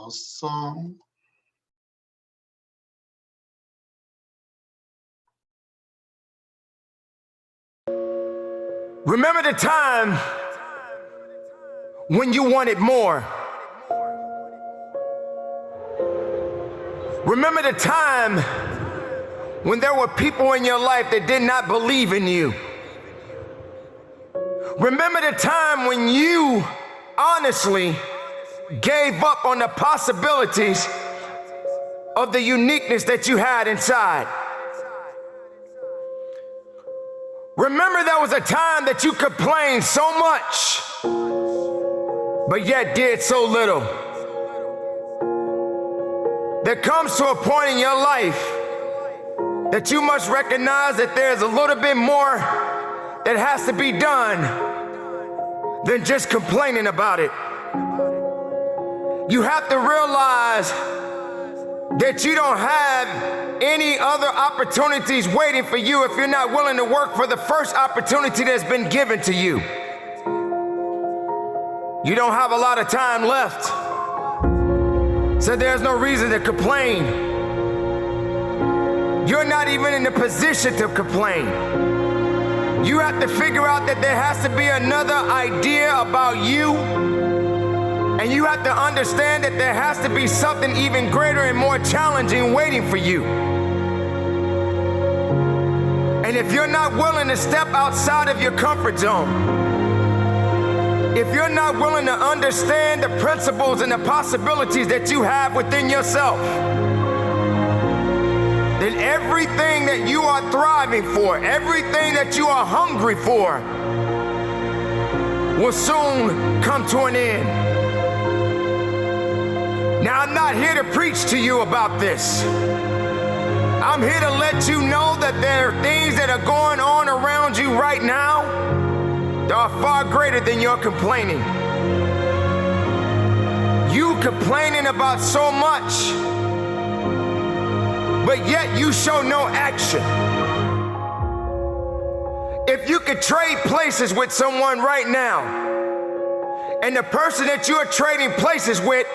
Awesome. Remember the time when you wanted more. Remember the time when there were people in your life that did not believe in you. Remember the time when you honestly gave up on the possibilities of the uniqueness that you had inside. Remember there was a time that you complained so much, but yet did so little. There comes to a point in your life that you must recognize that there's a little bit more that has to be done than just complaining about it. You have to realize that you don't have any other opportunities waiting for you if you're not willing to work for the first opportunity that's been given to you. You don't have a lot of time left, so there's no reason to complain. You're not even in the position to complain. You have to figure out that there has to be another idea about you, and you have to understand that there has to be something even greater and more challenging waiting for you. And if you're not willing to step outside of your comfort zone, if you're not willing to understand the principles and the possibilities that you have within yourself, then everything that you are thriving for, everything that you are hungry for, will soon come to an end. Now, I'm not here to preach to you about this. I'm here to let you know that there are things that are going on around you right now that are far greater than your complaining. You complaining about so much, but yet you show no action. If you could trade places with someone right now, and the person that you are trading places with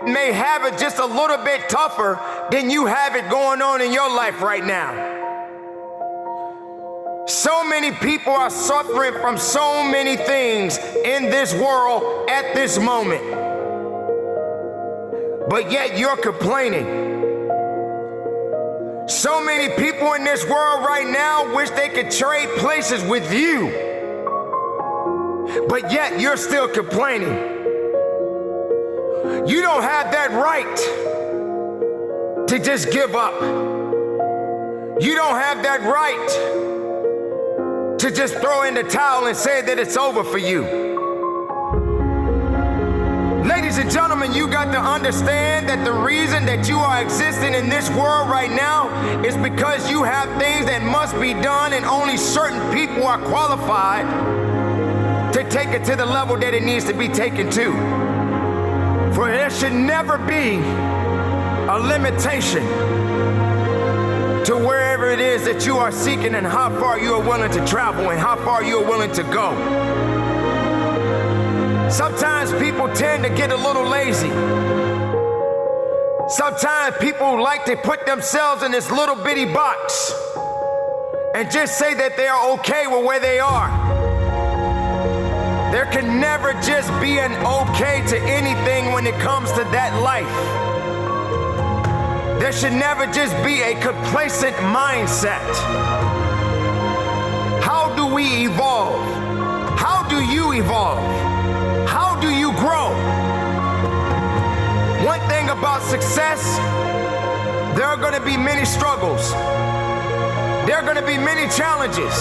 may have it just a little bit tougher than you have it going on in your life right now. So many people are suffering from so many things in this world at this moment, but yet you're complaining. So many people in this world right now wish they could trade places with you, but yet you're still complaining. You don't have that right to just give up. You don't have that right to just throw in the towel and say that it's over for you. Ladies and gentlemen, you got to understand that the reason that you are existing in this world right now is because you have things that must be done, and only certain people are qualified to take it to the level that it needs to be taken to. For there should never be a limitation to wherever it is that you are seeking and how far you are willing to travel and how far you are willing to go. Sometimes people tend to get a little lazy. Sometimes people like to put themselves in this little bitty box and just say that they are okay with where they are. There can never just be an okay to anything when it comes to that life. There should never just be a complacent mindset. How do we evolve? How do you evolve? How do you grow? One thing about success, there are going to be many struggles. There are going to be many challenges.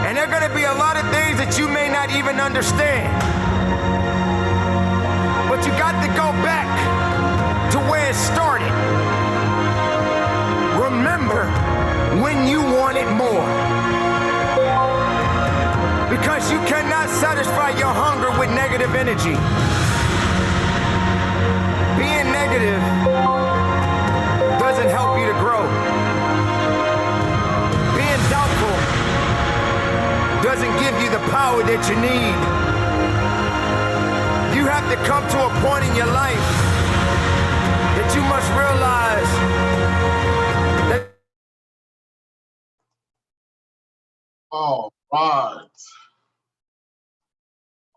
And there are going to be a lot of things that you may not even understand. But you got to go back to where it started. Remember when you wanted more. Because you cannot satisfy your hunger with negative energy. Being negative doesn't help you to grow. Being doubtful doesn't give you the power that you need. You have to come to a point in your life But you must realize that. All right.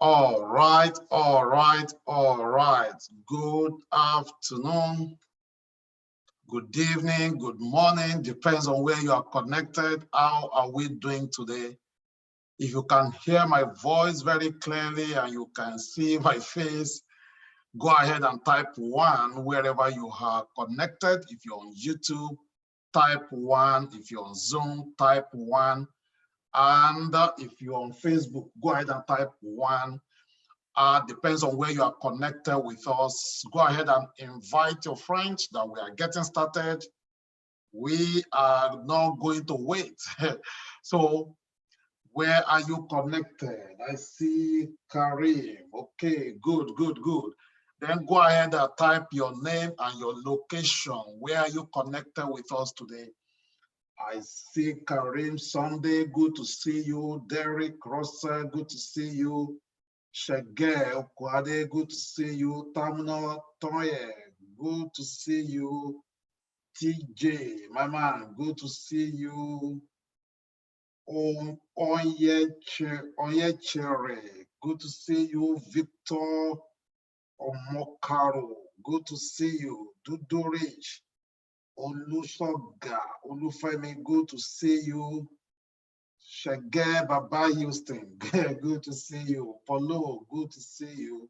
All right, all right, all right. Good afternoon, good evening, good morning. Depends on where you are connected. How are we doing today? If you can hear my voice very clearly and you can see my face, go ahead and type 1 wherever you are connected. If you're on YouTube, type 1. If you're on Zoom, type 1. And if you're on Facebook, go ahead and type 1. Depends on where you are connected with us. Go ahead and invite your friends that we are getting started. We are not going to wait. So where are you connected? I see Karim. Okay, good, good, good. Then go ahead and type your name and your location. Where are you connected with us today? I see Karim Sunday. Good to see you. Derek Russell, good to see you. Shege Okwade, good to see you. Tamno Toye, good to see you. TJ, my man, good to see you. Onyechere, good to see you. Victor Omokaro, good to see you. Dudorich, Olusoga, Olufemi, good to see you. Shage Baba Houston, good to see you. Paulo, good to see you.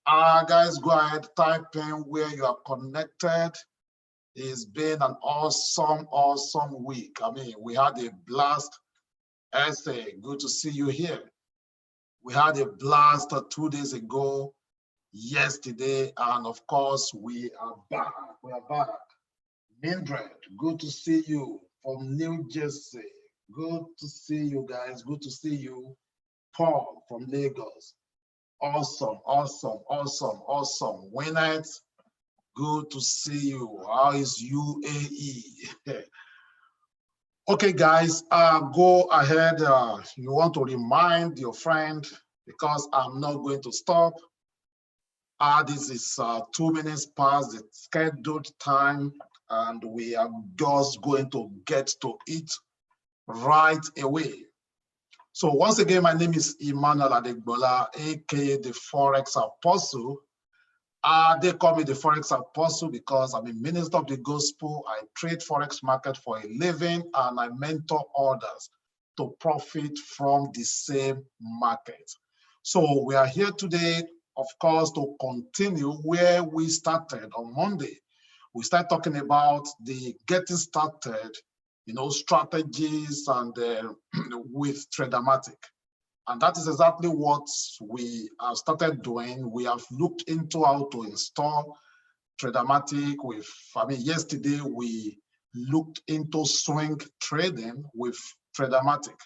Guys, go ahead, type in where you are connected. It's been an awesome, awesome week. I mean, we had a blast. Essay, good to see you here. We had a blast 2 days ago, yesterday, and of course, we are back. We are back. Mildred, good to see you from New Jersey. Good to see you guys. Good to see you. Paul from Lagos. Awesome, awesome, awesome, awesome. Winnet, good to see you. How is UAE? Okay, guys, go ahead. You want to remind your friend, because I'm not going to stop. This is 2 minutes past the scheduled time, and we are just going to get to it right away. So once again, my name is Emmanuel Adegbola, aka the Forex Apostle. They call me the Forex Apostle because I'm a minister of the gospel. I trade Forex market for a living, and I mentor others to profit from the same market. So we are here today, of course, to continue where we started on Monday. We started talking about the getting started, strategies and with Tradermatic. And that is exactly what we have started doing. We have looked into how to install Tradermatic yesterday we looked into swing trading with Tradermatic.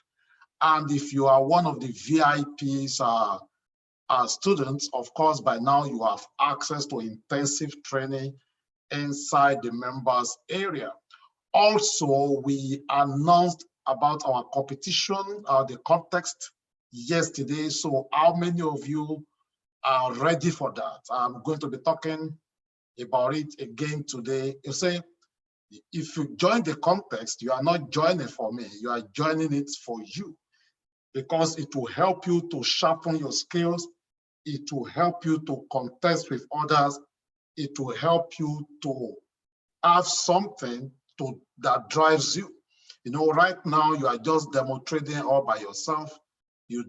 And if you are one of the VIPs, students, of course, by now you have access to intensive training inside the members area. Also, we announced about our competition, the context yesterday. So how many of you are ready for that? I'm going to be talking about it again today. You say, if you join the context, you are not joining for me, you are joining it for you, because it will help you to sharpen your skills. It will help you to contest with others. It will help you to have something that drives you. Right now you are just demonstrating all by yourself. You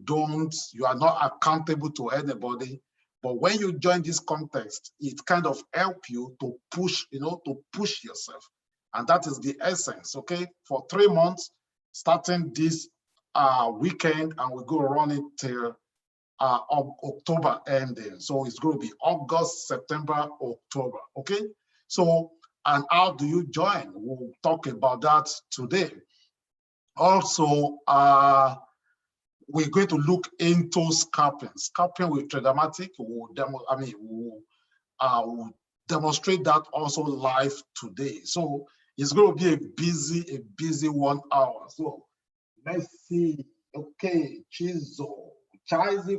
are not accountable to anybody. But when you join this context, it kind of helps you to push, to push yourself. And that is the essence, okay? For 3 months, starting this weekend, and we go run it till October ending. So it's going to be August, September, October, okay? So, and how do you join? We'll talk about that today. Also, we're going to look into scalping. Scalping with Tradermatic. We'll demonstrate that also live today. So it's going to be a busy 1 hour. So let's see. Okay, Chizo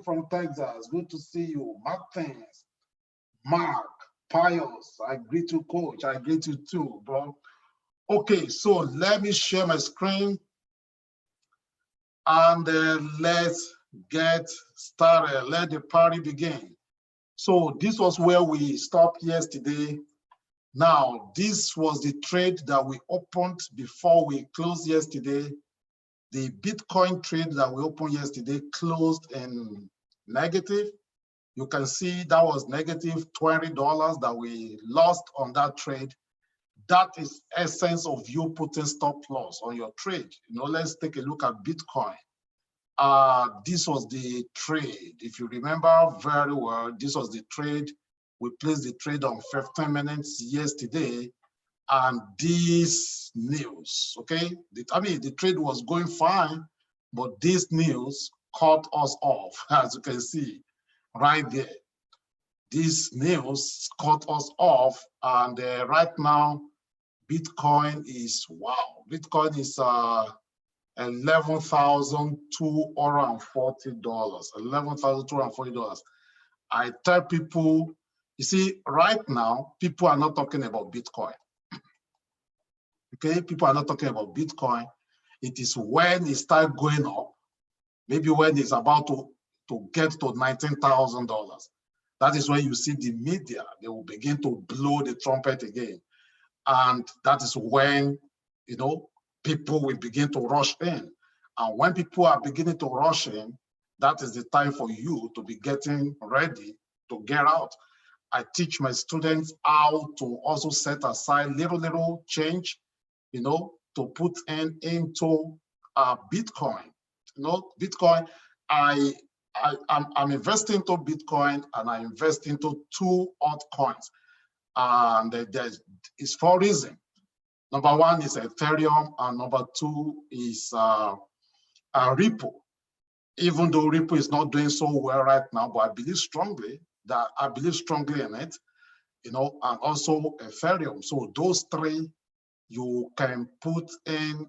from Texas. Good to see you. Martins, Mark. Pius, I greet you, coach. I greet you too, bro. Okay, so let me share my screen and let's get started. Let the party begin. So this was where we stopped yesterday. Now, this was the trade that we opened before we closed yesterday. The Bitcoin trade that we opened yesterday closed in negative. You can see that was negative $20 that we lost on that trade. That is essence of you putting stop loss on your trade. Let's take a look at Bitcoin. This was the trade. If you remember very well, this was the trade. We placed the trade on 15 minutes yesterday, and this news, okay? The trade was going fine, but this news cut us off, as you can see right there. This news cut us off, and right now, Bitcoin is, wow, Bitcoin is $11,240. $11,240. I tell people, you see, right now, people are not talking about Bitcoin. Okay, people are not talking about Bitcoin. It is when it starts going up, maybe when it's about to get to $19,000. That is when you see the media, they will begin to blow the trumpet again. And that is when, people will begin to rush in. And when people are beginning to rush in, that is the time for you to be getting ready to get out. I teach my students how to also set aside little change, to put into Bitcoin. Bitcoin, I'm investing into Bitcoin, and I invest into 2 altcoins. And it's for a reason. Number 1 is Ethereum, and number 2 is Ripple. Even though Ripple is not doing so well right now, but I believe strongly in it, and also Ethereum. So those 3 you can put in.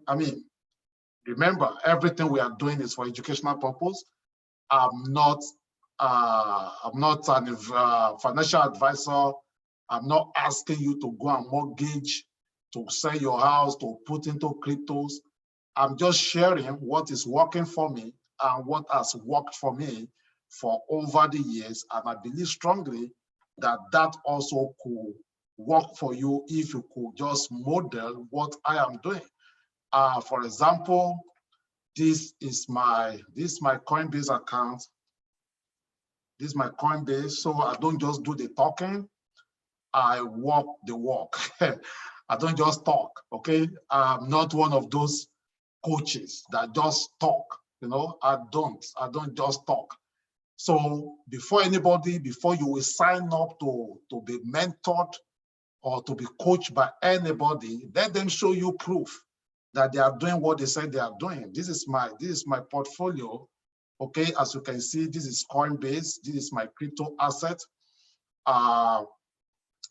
Remember, everything we are doing is for educational purpose. I'm not a financial advisor. I'm not asking you to go and mortgage, to sell your house, to put into cryptos. I'm just sharing what is working for me and what has worked for me for over the years. And I believe strongly that that also could work for you if you could just model what I am doing. For example, this is my Coinbase account. This is my Coinbase. So I don't just do the talking, I walk the walk. I don't just talk, okay? I'm not one of those coaches that just talk, I don't just talk. So before you will sign up to be mentored or to be coached by anybody, let them show you proof that they are doing what they said they are doing. This is my portfolio, okay? As you can see, this is Coinbase. This is my crypto asset.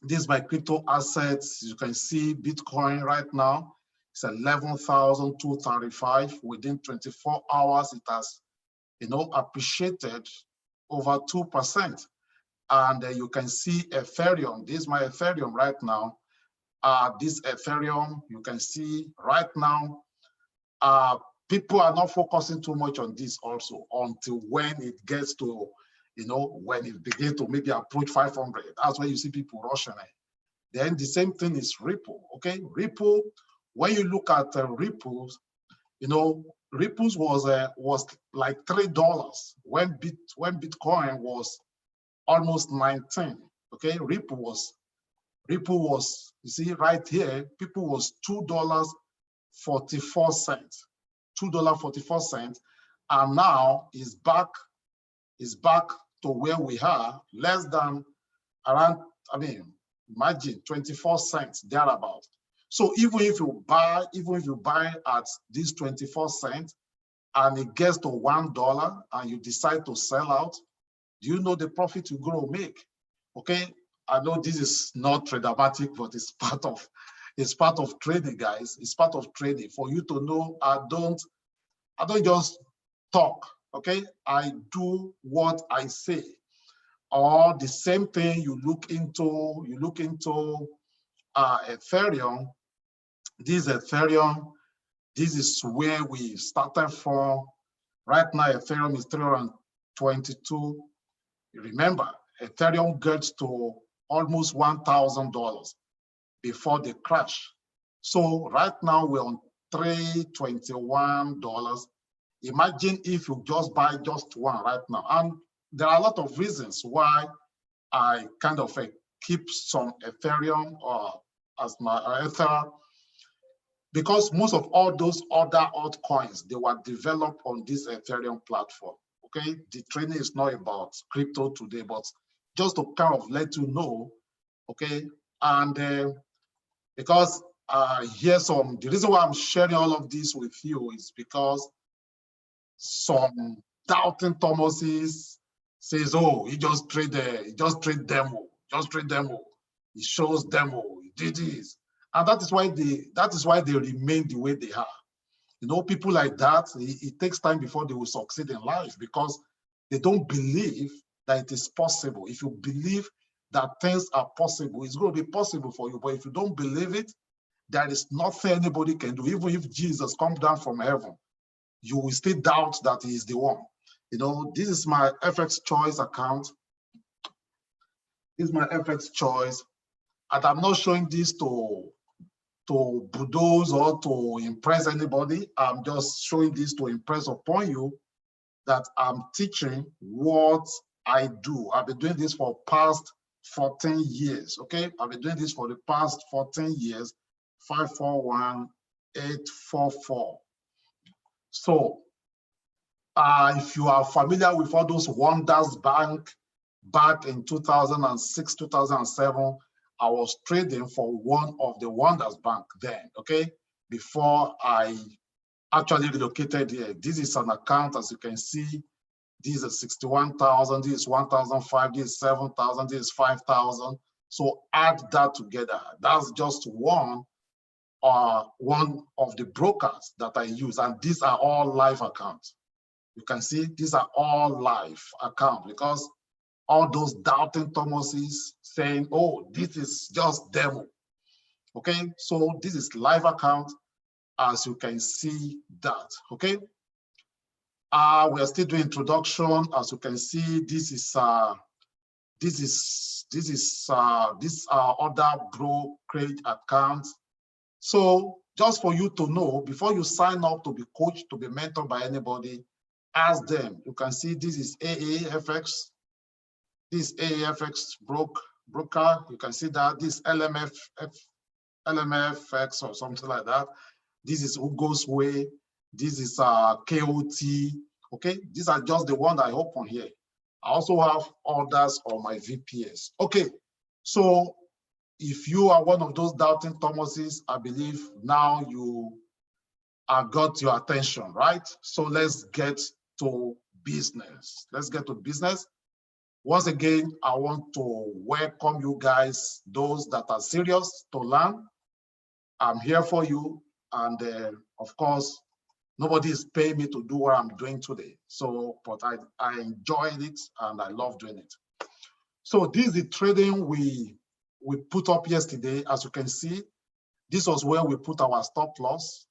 This is my crypto assets. You can see Bitcoin right now. It's 11,235. Within 24 hours, it has, appreciated over 2%. And you can see Ethereum. This is my Ethereum right now. This Ethereum, you can see right now, people are not focusing too much on this also until when it gets to, when it begins to maybe approach 500. That's when you see people rushing it. Then the same thing is Ripple, okay? Ripple, when you look at Ripple's, Ripple's was like $3 when Bitcoin was almost 19, okay? Ripple was, you see right here, people was $2.44, $2.44, and now is back to where we are, less than around, imagine 24 cents thereabout. So even if you buy at this 24 cents and it gets to $1 and you decide to sell out, do you know the profit you're going to make? Okay, I know this is not Tradermatic, but it's part of trading, guys. It's part of trading. For you to know, I don't just talk. Okay, I do what I say. Or the same thing, you look into Ethereum. This Ethereum, this is where we started from. Right now, Ethereum is 322. Remember, Ethereum gets to almost $1,000 before the crash. So right now we're on $321. Imagine if you just buy just one right now. And there are a lot of reasons why I kind of keep some Ethereum as my Ether, because most of all those other altcoins, they were developed on this Ethereum platform. Okay, the training is not about crypto today, but just to kind of let you know, okay, and because the reason why I'm sharing all of this with you is because some doubting Thomases says, oh, he just trade demo, he shows demo, he did this. And that is why they remain the way they are. You know, people like that, it takes time before they will succeed in life because they don't believe that it is possible. If you believe that things are possible, it's going to be possible for you. But if you don't believe it, there is nothing anybody can do. Even if Jesus comes down from heaven, you will still doubt that he is the one. You know, this is my FX Choice account. This is my FX Choice. And I'm not showing this to bulldoze or to impress anybody. I'm just showing this to impress upon you that I'm teaching what I do. I've been doing this for past 14 years, okay? I've been doing this for the past 14 years, 541844. So if you are familiar with all those Wonders Bank back in 2006, 2007, I was trading for one of the Wonders Bank then, okay? Before I actually relocated here. This is an account, as you can see. This is 61,000, this is 1,005, this is 7,000, this is 5,000. So add that together. That's just one of the brokers that I use, and these are all live accounts. You can see these are all live accounts because all those doubting Thomases saying, oh, this is just demo. Okay, so this is live account, as you can see that. Okay, we are still doing introduction. As you can see, these are other brokerage accounts. So just for you to know, before you sign up to be coached, to be mentored by anybody, ask them. You can see this is AAFX. This AAFX broker. You can see that this LMFX or something like that. This is Ugo's Way. This is KOT. Okay, these are just the ones I open here. I also have others on my VPS. Okay, so if you are one of those doubting Thomases, I believe now you have got your attention, right? So let's get to business. Let's get to business. Once again, I want to welcome you guys, those that are serious to learn. I'm here for you. And of course, nobody is paying me to do what I'm doing today. So, but I enjoyed it and I love doing it. So this is the trading we put up yesterday. As you can see, this was where we put our stop loss.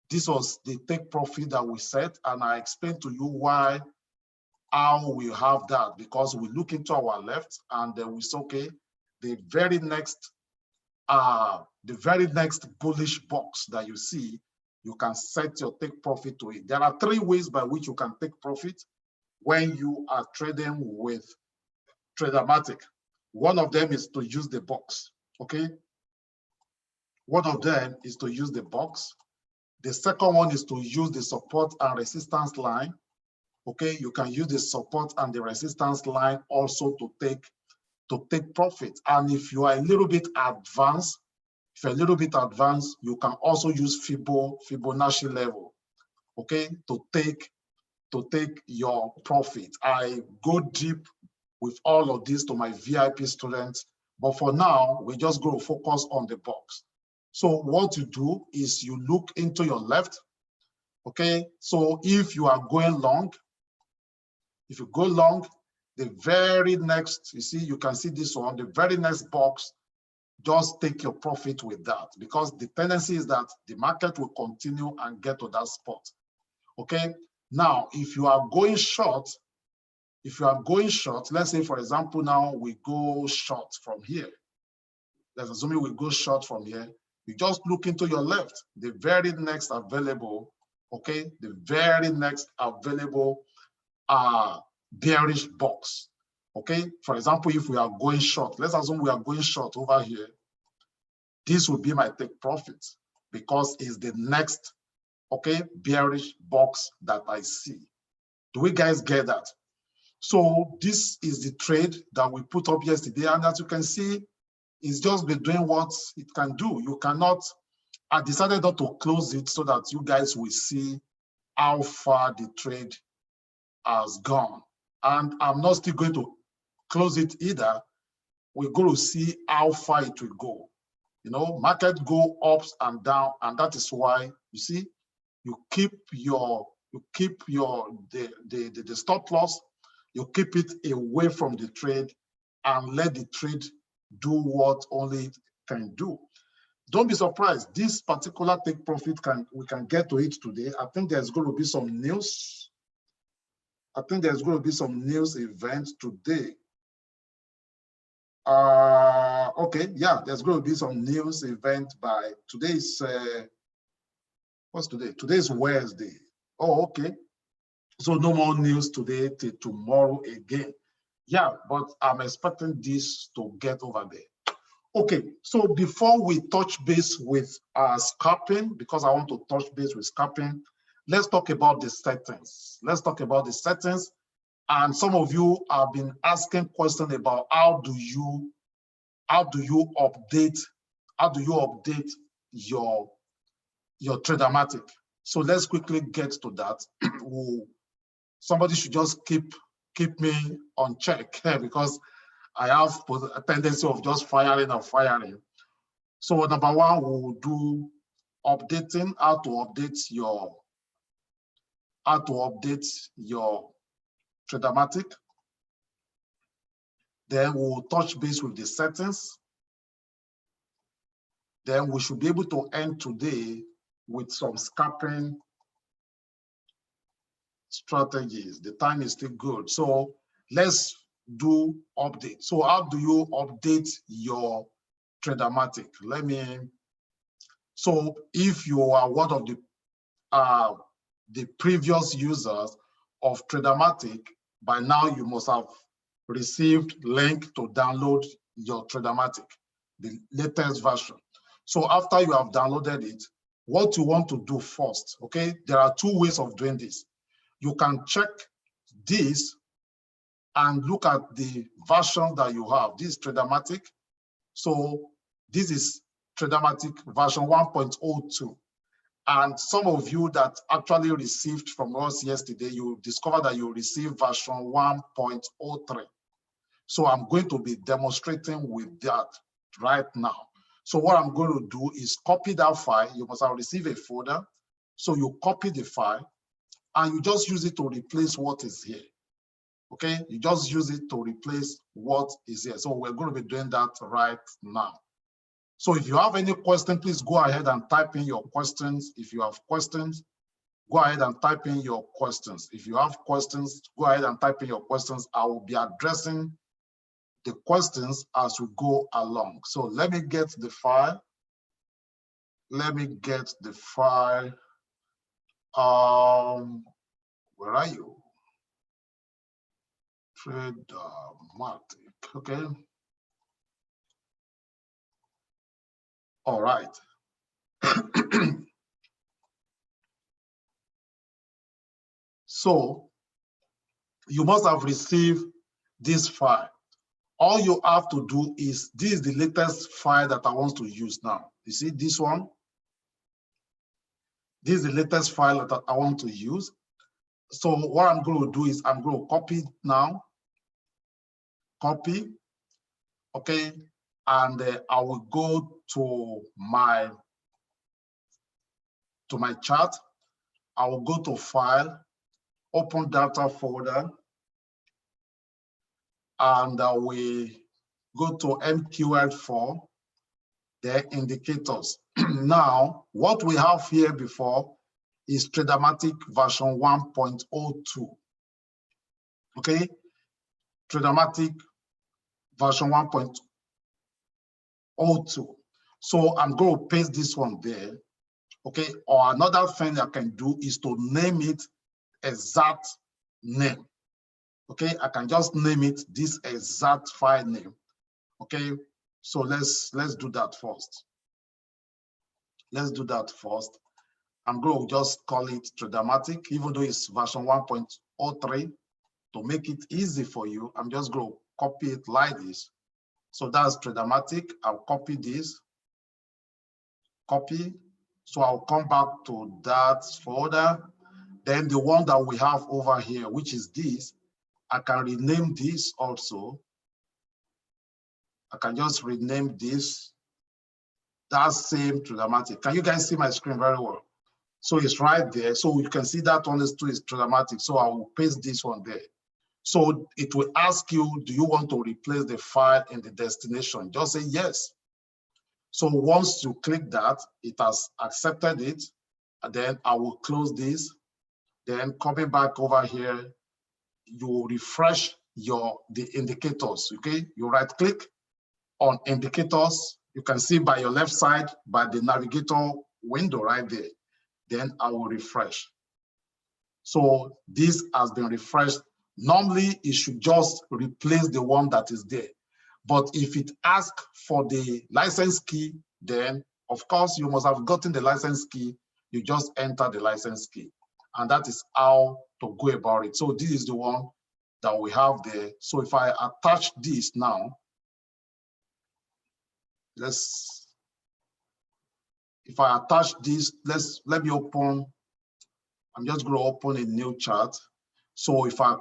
This was the take profit that we set. And I explained to you how we have that, because we look into our left and then we say, okay, the very next bullish box that you see, you can set your take profit to it. There are three ways by which you can take profit when you are trading with Tradermatic. One of them is to use the box, okay? One of them is to use the box. The second one is to use the support and resistance line. Okay, you can use the support and the resistance line also to take profit. And if you are a little bit advanced, you can also use Fibonacci level, okay, to take your profit. I go deep with all of this to my VIP students, but for now, we're just going to focus on the box. So what you do is you look into your left, okay? So if you are going long, if you go long, The very next, you see, you can see this one, the very next box, just take your profit with that, because the tendency is that the market will continue and get to that spot. Okay, now if you are going short, let's say for example, now we go short from here. Let's assume we go short from here. You just look into your left, the very next available, okay, the very next available bearish box. Okay, for example, if we are going short, let's assume we are going short over here. This will be my take profit because it's the next, okay, bearish box that I see. Do we guys get that? So this is the trade that we put up yesterday, and as you can see, it's just been doing what it can do. You cannot, I decided not to close it so that you guys will see how far the trade has gone. And I'm not still going to close it either. We're going to see how far it will go. You know, market go ups and down, and that is why you see you keep the stop loss, you keep it away from the trade and let the trade do what only it can do. Don't be surprised. This particular take profit we can get to it today. I think there's going to be some news. I think there's going to be some news event today. Okay, yeah, there's going to be some news event by today's what's today? Today's Wednesday. Oh, okay. So no more news today till tomorrow again. Yeah, but I'm expecting this to get over there. Okay, so before we touch base with scalping, because I want to touch base with scalping, let's talk about the settings. Let's talk about the settings. And some of you have been asking questions about how do you update your Tradermatic. So let's quickly get to that. Somebody should just keep me on check because I have a tendency of just firing and firing. So number one, we'll do updating, how to update your Tradermatic. Then we'll touch base with the settings. Then we should be able to end today with some scalping strategies. The time is still good. So let's do update. So how do you update your Tradermatic? So if you are one of the previous users of Tradermatic, by now you must have received link to download your Tradermatic, the latest version. So after you have downloaded it, what you want to do first, okay? There are two ways of doing this. You can check this and look at the version that you have. This is Tradermatic. So this is Tradermatic version 1.02. And some of you that actually received from us yesterday, you discovered that you received version 1.03. So I'm going to be demonstrating with that right now. So what I'm going to do is copy that file. You must have received a folder. So you copy the file and you just use it to replace what is here. Okay, you just use it to replace what is here. So we're going to be doing that right now. So if you have any question, please go ahead and type in your questions. If you have questions, go ahead and type in your questions. If you have questions, go ahead and type in your questions. I will be addressing the questions as we go along. So let me get the file. Let me get the file. Where are you? Tradermatic, okay. All right. So you must have received this file. All you have to do is, this is the latest file that I want to use now. You see this one? This is the latest file that I want to use. So what I'm going to do is I'm going to copy it now. Copy, okay, and I will go to my chart. I will go to File, Open Data folder. and we go to MQL4, the indicators. Now, what we have here before is Tradermatic version 1.02. Okay, Tradermatic version 1.02. So I'm going to paste this one there. Okay, or another thing I can do is to name it exact name. Okay, I can just name it this exact file name. Okay, so let's do that first. Let's do that first. I'm going to just call it Tradermatic, even though it's version 1.03. To make it easy for you, I'm just going to copy it like this. So that's Tradermatic. I'll copy this, copy. So I'll come back to that folder. Then the one that we have over here, which is this, I can rename this also. I can just rename this. That same Tradermatic. Can you guys see my screen very well? So it's right there. So you can see that one is Tradermatic. So I will paste this one there. So it will ask you, do you want to replace the file in the destination? Just say yes. So once you click that, it has accepted it. And then I will close this. Then coming back over here, you will refresh the indicators. Okay, you right click on indicators. You can see by your left side by the navigator window right there. Then I will refresh. So this has been refreshed. Normally it should just replace the one that is there. But if it asks for the license key, then of course you must have gotten the license key. You just enter the license key. And that is how to go about it. So this is the one that we have there. So if I attach this now, if I attach this, let me open, I'm just going to open a new chart. So if I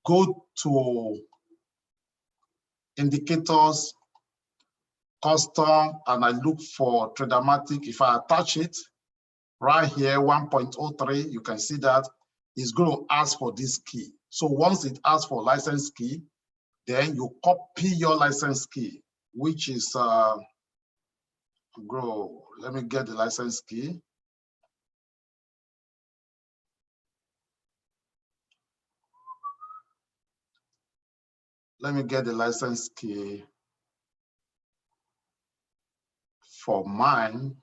go to indicators, custom, and I look for Tradermatic, if I attach it right here, 1.03, you can see that it's going to ask for this key. So once it asks for license key, then you copy your license key, which is, let me get the license key. Let me get the license key for mine.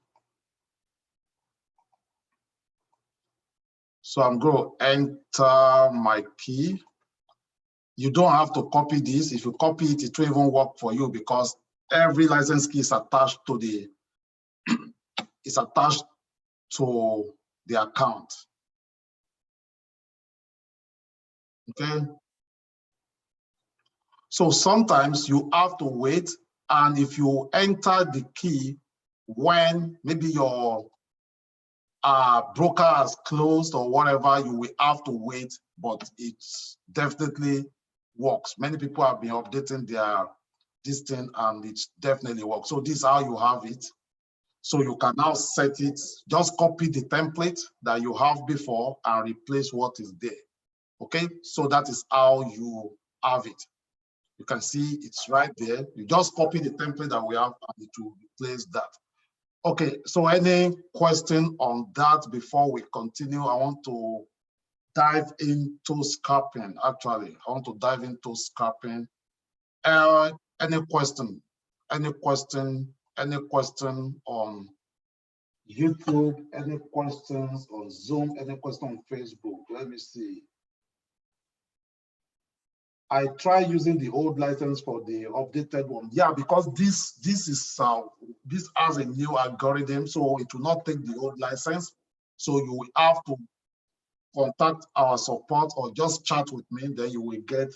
So I'm going to enter my key. You don't have to copy this. If you copy it, it won't even work for you because every license key is attached to the account. Okay. So sometimes you have to wait, and if you enter the key when maybe your broker has closed or whatever, you will have to wait, but it definitely works. Many people have been updating this thing and it definitely works. So this is how you have it. So you can now set it, just copy the template that you have before and replace what is there. Okay, so that is how you have it. You can see it's right there. You just copy the template that we have and it will replace that. Okay, so any question on that before we continue? I want to dive into scalping. Actually, I want to dive into scalping. Any question? Any question? Any question on YouTube? Any questions on Zoom? Any question on Facebook? Let me see. I try using the old license for the updated one. Yeah, because this has a new algorithm, so it will not take the old license. So you will have to contact our support or just chat with me, then you will get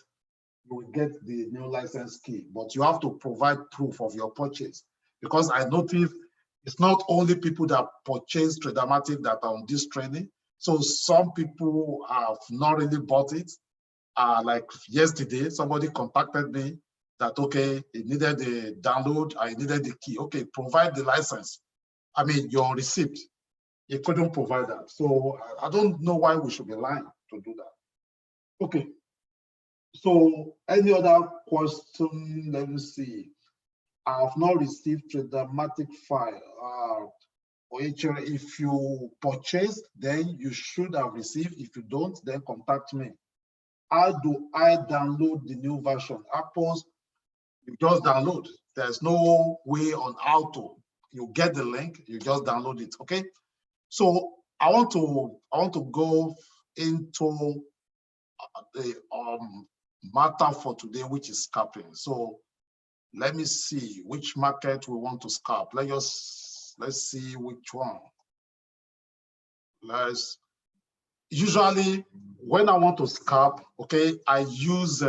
the new license key. But you have to provide proof of your purchase, because I noticed it's not only people that purchase Tradermatic that are on this training. So some people have not really bought it. Like yesterday, somebody contacted me that, okay, he needed the download, I needed the key. Okay, provide the license. I mean, your receipt. He couldn't provide that. So I don't know why we should be lying to do that. Okay. So any other question? Let me see. I have not received Tradermatic file. If you purchased, then you should have received. If you don't, then contact me. How do I download the new version? Apple's, you just download. There's no way on how to. You get the link, you just download it. Okay. So I want to go into the matter for today, which is scalping. So let me see which market we want to scalp. Let's see which one. Usually when I want to scalp, okay, I use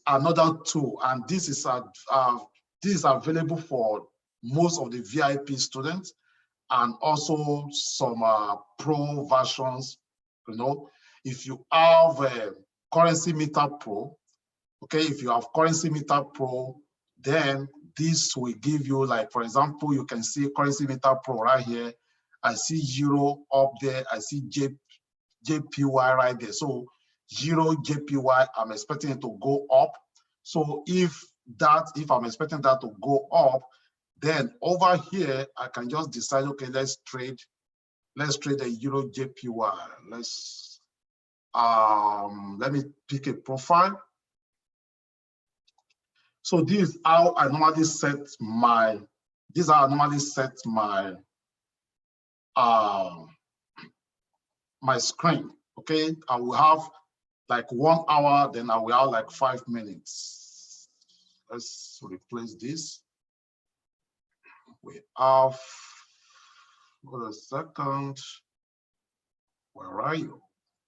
another tool, and this is available for most of the VIP students and also some pro versions. You know, if you have Currency Meter Pro, okay, if you have Currency Meter Pro, then this will give you, like, for example, you can see Currency Meter Pro right here. I see Euro up there. I see JPY right there. So Euro, JPY, I'm expecting it to go up. So if I'm expecting that to go up, then over here, I can just decide, okay, let's trade a Euro JPY. Let me pick a profile. So this is how I normally set my, my screen. Okay, I will have like 1 hour, then I will have like 5 minutes. Let's replace this. We have, hold a second. Where are you?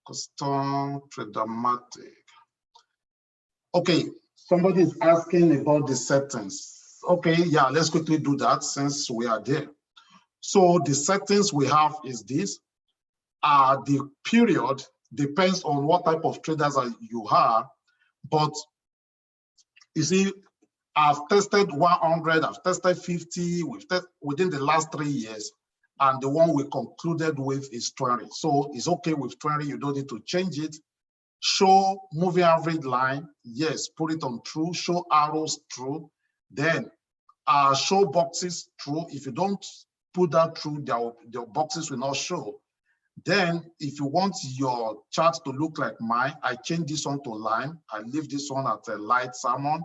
Custom Tradermatic. Okay, somebody is asking about the settings. Okay, yeah, let's quickly do that since we are there. So the settings we have is this. The period depends on what type of traders you are, but you see, I've tested 100, I've tested 50, we've tested within the last 3 years, and the one we concluded with is 20. So it's okay with 20, you don't need to change it. Show moving average line, yes, put it on true. Show arrows, true. Then show boxes, true. If you don't put that true, your boxes will not show. Then if you want your chart to look like mine, I change this one to line. I leave this one at a light salmon.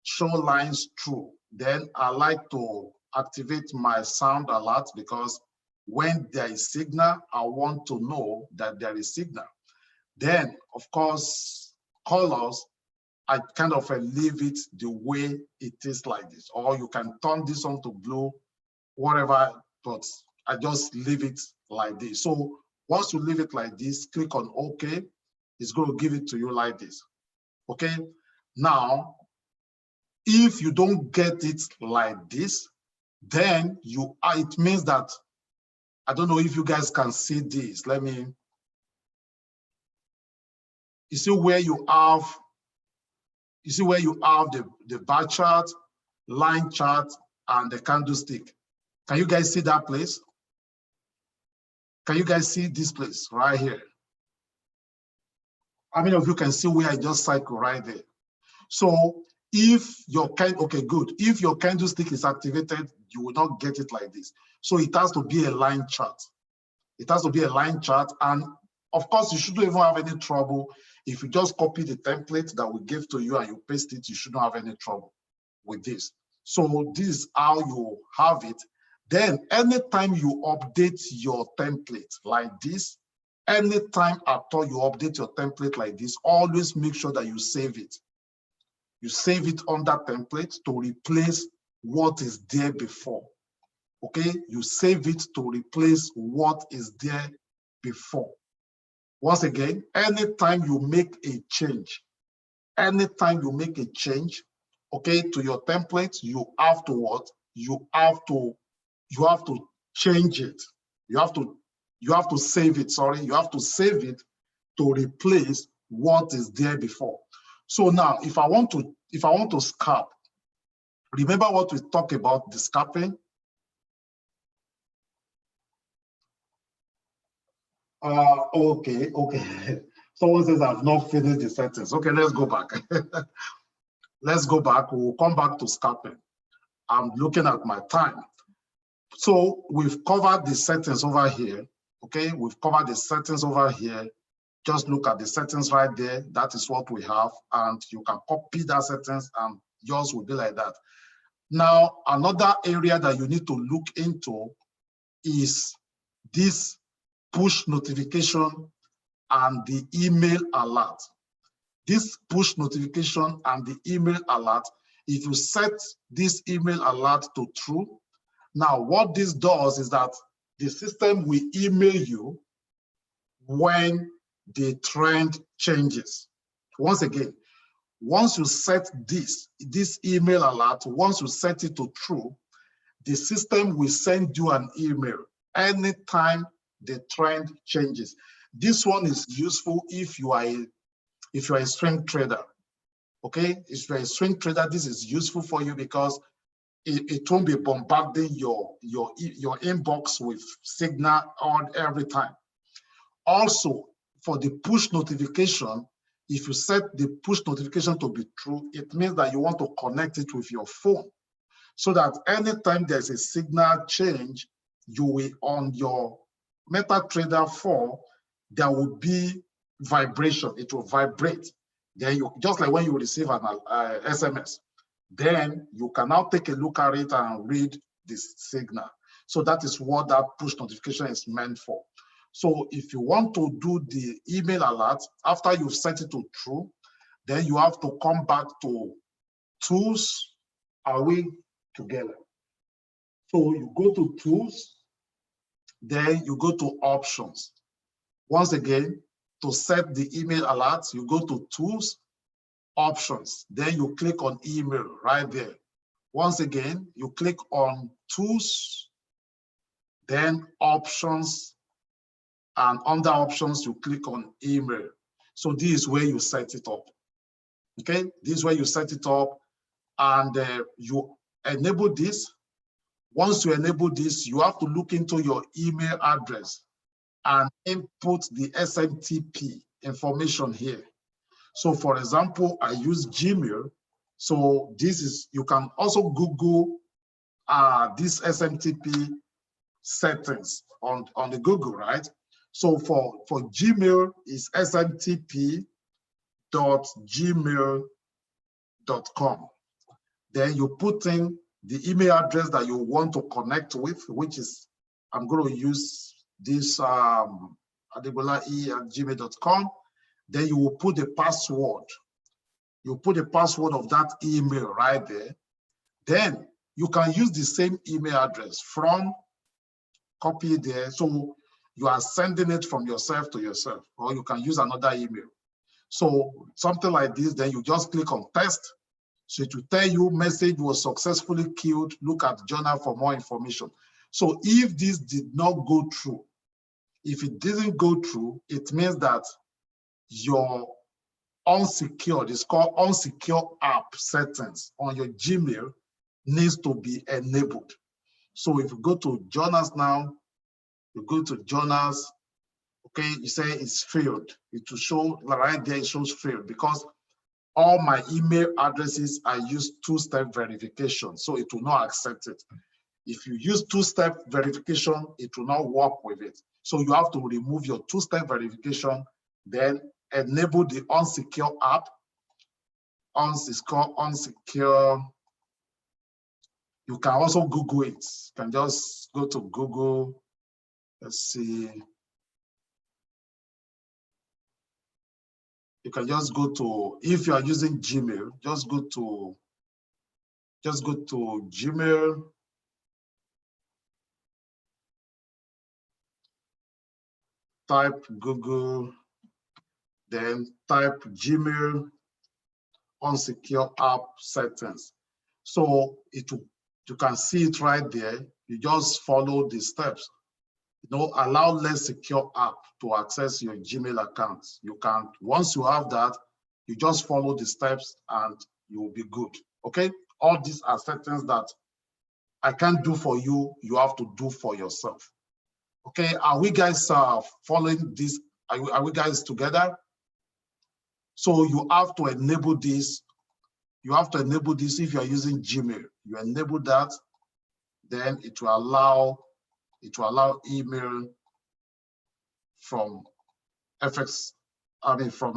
Show lines true. Then I like to activate my sound alert, because when there is signal, I want to know that there is signal. Then, of course, colors, I kind of leave it the way it is like this. Or you can turn this on to blue, whatever, but I just leave it like this. So once you leave it like this, click on OK. It's going to give it to you like this. Okay. Now, if you don't get it like this, then it means that, I don't know if you guys can see this. You see where you have the bar chart, line chart, and the candlestick. Can you guys see that place? Can you guys see this place right here? How many of you can see where I just cycle right there? So if okay, good. If your candlestick is activated, you will not get it like this. So it has to be a line chart. It has to be a line chart. And of course, you shouldn't even have any trouble. If you just copy the template that we give to you and you paste it, you shouldn't have any trouble with this. So this is how you have it. Then anytime you update your template like this, anytime at all you update your template like this, always make sure that you save it. You save it on that template to replace what is there before. Okay, you save it to replace what is there before. Once again, anytime you make a change, okay, to your template, you have to what? You have to change it. You have to save it, sorry. You have to save it to replace what is there before. So now, if I want to scalp, remember what we talked about, the scalping? Okay. Someone says I've not finished the settings. Okay, let's go back. Let's go back. We'll come back to scalping. I'm looking at my time. So we've covered the settings over here. Okay, we've covered the settings over here. Just look at the settings right there. That is what we have. And you can copy that settings and yours will be like that. Now, another area that you need to look into is this push notification and the email alert. This push notification and the email alert, if you set this email alert to true, now what this does is that the system will email you when the trend changes. Once again, once you set this email alert, once you set it to true, the system will send you an email anytime the trend changes. This one is useful if you are a swing trader. Okay, if you're a swing trader, this is useful for you because it won't be bombarding your inbox with signal on every time. Also, for the push notification, if you set the push notification to be true, it means that you want to connect it with your phone so that anytime there's a signal change, you will, on your MetaTrader 4, there will be vibration. It will vibrate. Then you, just like when you receive an SMS, then you can now take a look at it and read this signal. So that is what that push notification is meant for. So if you want to do the email alert, after you've set it to true, then you have to come back to tools. Are we together? So you go to tools, then you go to options. Once again, to set the email alert, you go to tools, options, then you click on email right there. Once again, you click on tools, then options, and under options, you click on email. So this is where you set it up. Okay, this is where you set it up, and you enable this. Once you enable this, you have to look into your email address and input the SMTP information here. So for example, I use Gmail. So this is, you can also Google this SMTP settings on the Google, right? So for Gmail is smtp.gmail.com. Then you put in the email address that you want to connect with, which is, I'm going to use this adebolae@gmail.com. Then you will put the password. You put the password of that email right there. Then you can use the same email address from, copy it there. So you are sending it from yourself to yourself, or you can use another email. So something like this, then you just click on test. So it will tell you message was successfully queued. Look at journal for more information. So if this did not go through, if it didn't go through, it means that your unsecured, it's called unsecure app settings on your Gmail needs to be enabled. So if you go to journals now, you go to journals, okay, you say it's failed. It will show right there, it shows failed because all my email addresses, I use two-step verification, so it will not accept it. If you use two-step verification, it will not work with it. So you have to remove your two-step verification, then enable the unsecure app. It's called unsecure. You can also Google it. You can just go to Google. Let's see. You can just go to, if you are using Gmail, just go to Gmail. Type Google, then type Gmail unsecure app settings. So you can see it right there. You just follow the steps. Allow less secure app to access your Gmail account. You can, once you have that, you just follow the steps and you will be good. Okay? All these are settings that I can't do for you, you have to do for yourself. Okay, are we guys following this? Are we guys together? So you have to enable this. You have to enable this if you are using Gmail. You enable that, then it will allow email from FX, from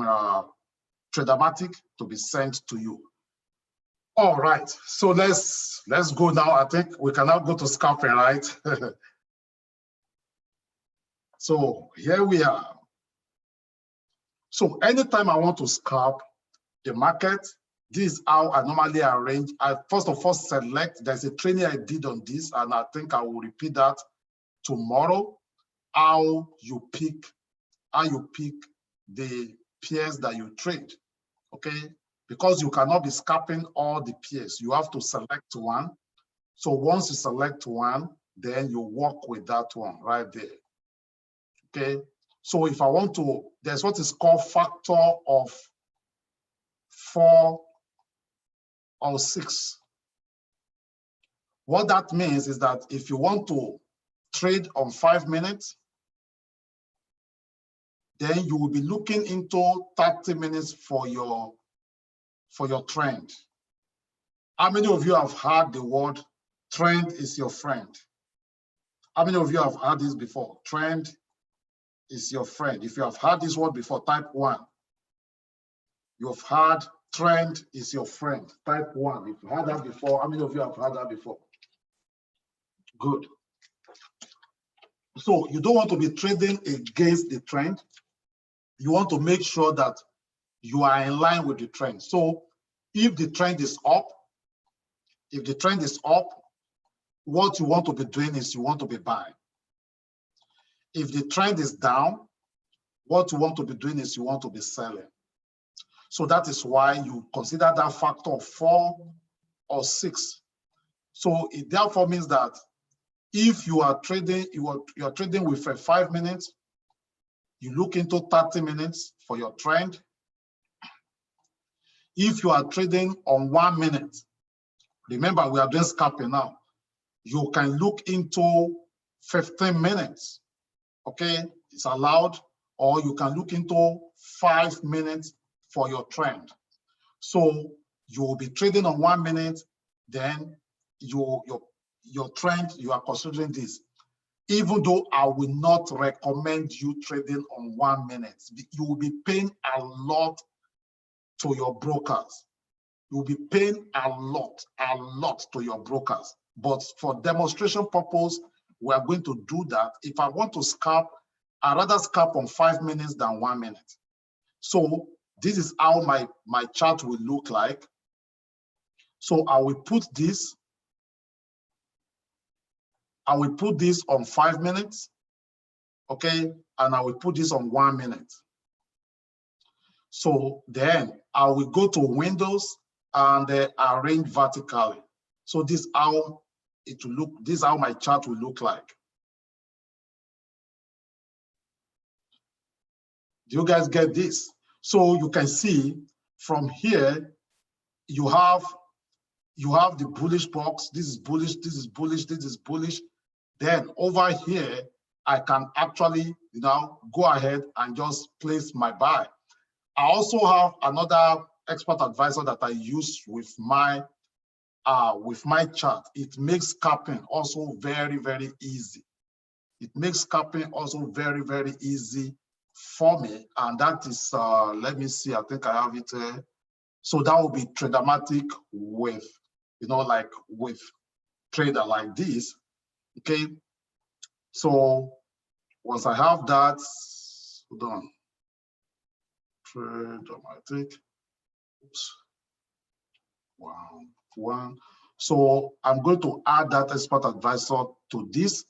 Tradermatic to be sent to you. All right, so let's go now. I think we can now go to scalping, right? So here we are. So anytime I want to scalp the market, this is how I normally arrange. I first of all select, there's a training I did on this, and I think I will repeat that tomorrow, how you pick the pairs that you trade, okay? Because you cannot be scalping all the pairs. You have to select one. So once you select one, then you work with that one right there, okay? So if I want to, there's what is called factor of 4 or 6. What that means is that if you want to trade on 5 minutes, then you will be looking into 30 minutes for your trend. How many of you have heard the word trend is your friend? How many of you have heard this before? Trend is your friend. If you have heard this word before, type 1. You have heard trend is your friend. Type 1. If you heard that before, how many of you have heard that before? Good. So you don't want to be trading against the trend. You want to make sure that you are in line with the trend. So if the trend is up, what you want to be doing is you want to be buying. If the trend is down, what you want to be doing is you want to be selling. So that is why you consider that factor of 4 or 6. So it therefore means that if you are trading, you are trading with 5 minutes, you look into 30 minutes for your trend. If you are trading on 1 minute, remember we are doing scalping now, you can look into 15 minutes, okay? It's allowed, or you can look into 5 minutes for your trend. So you will be trading on 1 minute, then your trend, you are considering this. Even though I will not recommend you trading on 1 minute, you will be paying a lot to your brokers. You will be paying a lot to your brokers. But for demonstration purpose, we are going to do that. If I want to scalp, I'd rather scalp on 5 minutes than 1 minute. So this is how my chart will look like. So I will put this on 5 minutes, okay? And I will put this on 1 minute. So then I will go to Windows and arrange vertically. So this is how it will look. This is how my chart will look like. Do you guys get this? So you can see from here, you have the bullish box. This is bullish, this is bullish, this is bullish. Then over here, I can actually, go ahead and just place my buy. I also have another expert advisor that I use with my chart. It makes scalping also very, very easy. It makes scalping also very, very easy for me. And that is, let me see, I think I have it. So that will be Tradermatic with, like with Trader like this. Okay. So once I have that, hold on. Tradermatic. Oops. One. So I'm going to add that expert advisor to this.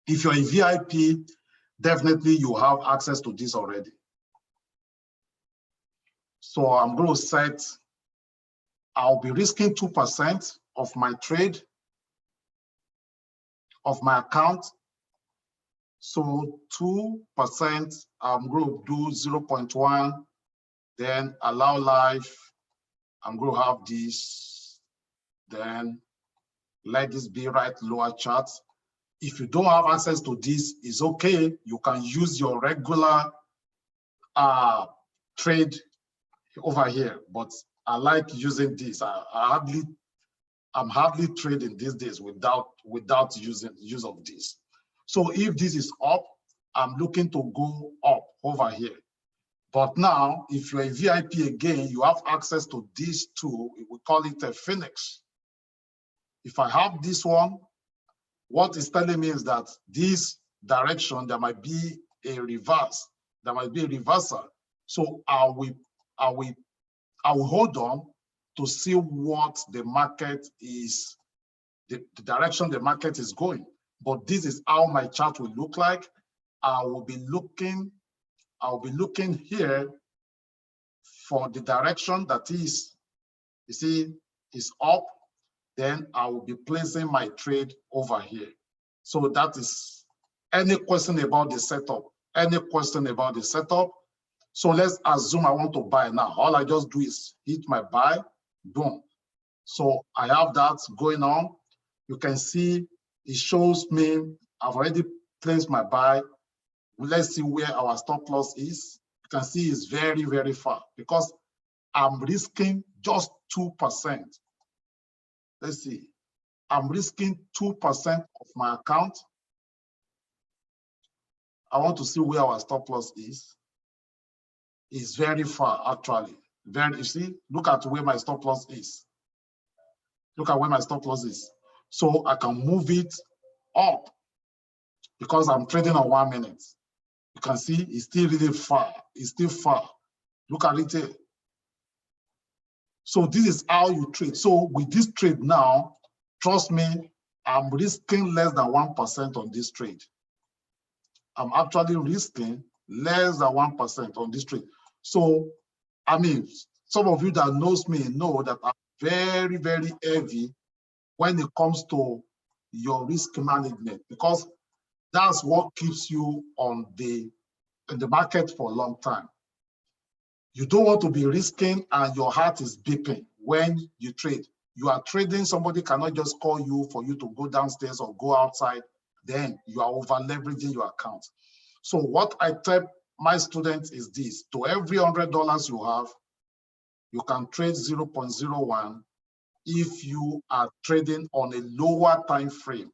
If you're a VIP, definitely you have access to this already. So I'm going to set, I'll be risking 2% of my trade, of my account. So 2%, I'm going to do 0.1, then allow live. I'm going to have this, then let this be right lower chart. If you don't have access to this, it's okay. You can use your regular trade over here, but I like using this. I'm hardly trading these days without use of this. So if this is up, I'm looking to go up over here. But now, if you're a VIP again, you have access to these two. We call it a Phoenix. If I have this one, what it's telling me is that this direction, there might be a reverse. There might be a reversal. So I will hold on to see what the market is, the direction the market is going. But this is how my chart will look like. I'll be looking here for the direction that is, you see, is up. Then I will be placing my trade over here. So that is any question about the setup, any question about the setup. So let's assume I want to buy now. All I just do is hit my buy, boom. So I have that going on. You can see it shows me I've already placed my buy. Let's see where our stop loss is. You can see it's very, very far because I'm risking just 2%. Let's see. I'm risking 2% of my account. I want to see where our stop loss is. It's very far, actually. You see, look at where my stop loss is. Look at where my stop loss is. So I can move it up because I'm trading on 1 minute. You can see it's still really far. It's still far. Look at it here. So this is how you trade. So with this trade now, trust me, I'm risking less than 1% on this trade. I'm actually risking less than 1% on this trade. So, I mean, some of you that knows me know that I'm very, very heavy when it comes to your risk management, because that's what keeps you in the market for a long time. You don't want to be risking and your heart is beeping when you trade. You are trading, somebody cannot just call you for you to go downstairs or go outside, then you are over leveraging your account. So what I tell my students is this: to every $100 you have, you can trade 0.01 if you are trading on a lower time frame,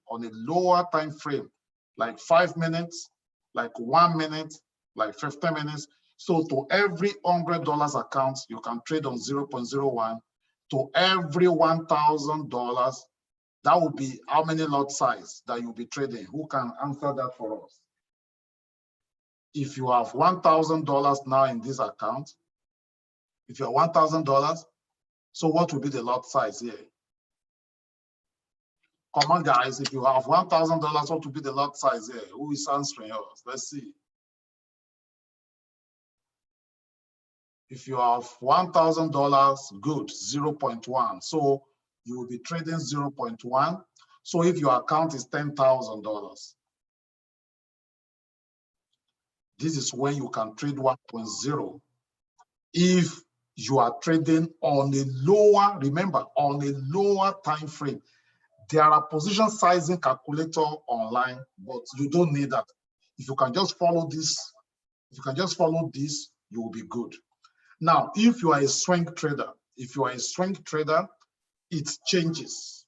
like 5 minutes, like 1 minute, like 15 minutes. So to every $100 account, you can trade on 0.01. To every $1,000, that would be how many lot size that you'll be trading? Who can answer that for us? If you have $1,000 now in this account, if you have $1,000, so what will be the lot size here? Come on, guys, if you have $1,000, what will be the lot size here? Who is answering us? Let's see. If you have $1,000, good, 0.1. So you will be trading 0.1. So if your account is $10,000, this is when you can trade 1.0. If you are trading on a lower, remember, on a lower time frame. There are position sizing calculator online, but you don't need that. If you can just follow this, you will be good. Now, if you are a swing trader, it changes.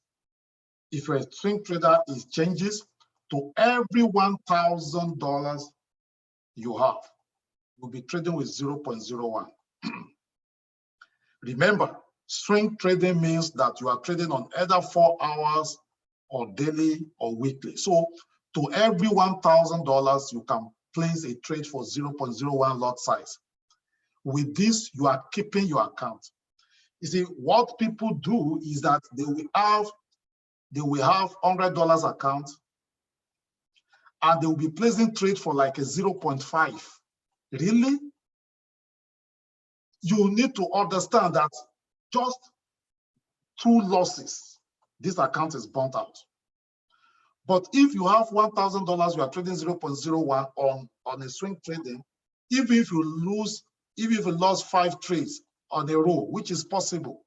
If you're a swing trader, it changes. To every $1,000 you have, you'll be trading with 0.01. Remember, swing trading means that you are trading on either 4 hours or daily or weekly. So to every $1,000, you can place a trade for 0.01 lot size. With this, you are keeping your account. You see, what people do is that they will have $100 account and they will be placing trade for like a 0.5. Really? You need to understand that just 2 losses, this account is burnt out. But if you have $1,000, you are trading 0.01 on a swing trading, even if you lost 5 trades on a row, which is possible,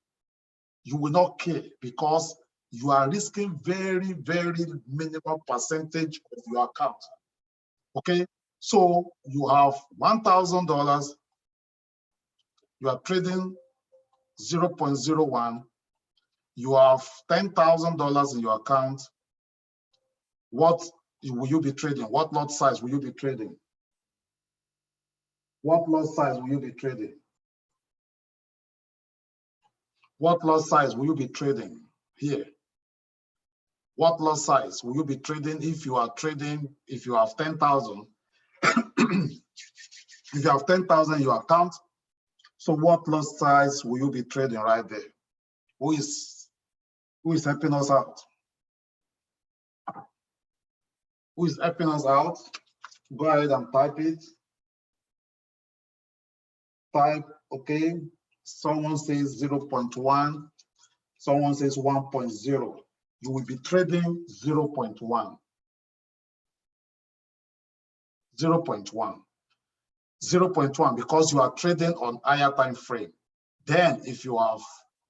you will not care because you are risking very, very minimal percentage of your account. Okay, so you have $1,000. You are trading 0.01. You have $10,000 in your account. What will you be trading? What lot size will you be trading? What lot size will you be trading? What lot size will you be trading here? What lot size will you be trading if you are trading, if you have 10,000? If you have 10,000 in your account, so what lot size will you be trading right there? Who is helping us out? Who is helping us out? Go ahead and type it. Type, okay. Someone says 0.1. Someone says 1.0. You will be trading 0.1. 0.1. 0.1 because you are trading on higher time frame. Then if you have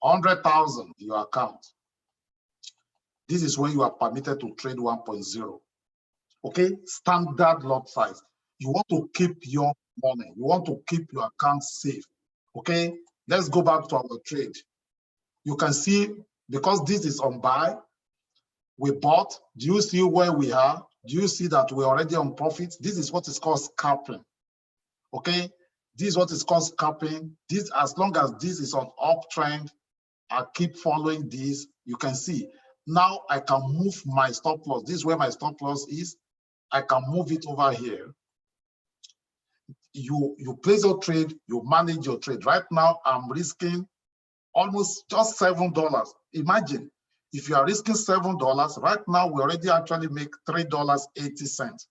100,000 in your account, this is when you are permitted to trade 1.0. Okay, standard lot size. You want to keep your money. You want to keep your account safe. Okay, let's go back to our trade. You can see, because this is on buy, we bought. Do you see where we are? Do you see that we're already on profit? This is what is called scalping. Okay, this is what is called scalping. This, as long as this is on uptrend, I keep following this. You can see now I can move my stop loss. This is where my stop loss is. I can move it over here. You place your trade, you manage your trade. Right now, I'm risking almost just $7. Imagine if you are risking $7, right now we already actually make $3.80.